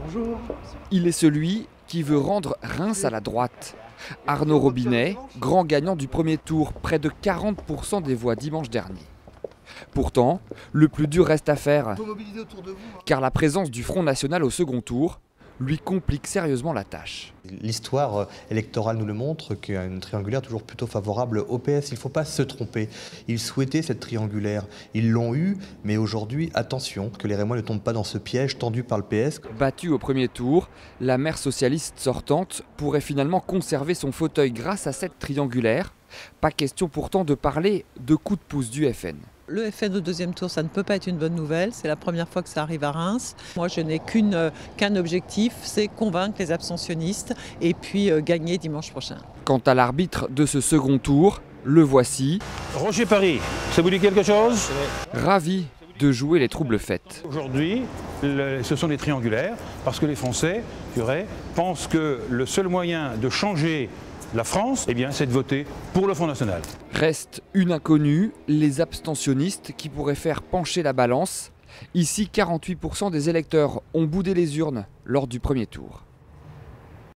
Bonjour. Il est celui qui veut rendre Reims à la droite. Arnaud Robinet, grand gagnant du premier tour, près de 40% des voix dimanche dernier. Pourtant, le plus dur reste à faire, car la présence du Front National au second tour lui complique sérieusement la tâche. L'histoire électorale nous le montre, qu'une triangulaire toujours plutôt favorable au PS. Il ne faut pas se tromper. Ils souhaitaient cette triangulaire. Ils l'ont eue, mais aujourd'hui, attention, que les Rémois ne tombent pas dans ce piège tendu par le PS. Battue au premier tour, la maire socialiste sortante pourrait finalement conserver son fauteuil grâce à cette triangulaire. Pas question pourtant de parler de coup de pouce du FN. Le FN au deuxième tour, ça ne peut pas être une bonne nouvelle. C'est la première fois que ça arrive à Reims. Moi, je n'ai qu'un objectif, c'est convaincre les abstentionnistes et puis gagner dimanche prochain. Quant à l'arbitre de ce second tour, le voici. Roger Paris, ça vous dit quelque chose? Ravi de jouer les troubles fêtes. Aujourd'hui, ce sont des triangulaires parce que les Français, pensent que le seul moyen de changer la France, c'est de voter pour le Front National. Reste une inconnue, les abstentionnistes qui pourraient faire pencher la balance. Ici, 48% des électeurs ont boudé les urnes lors du premier tour.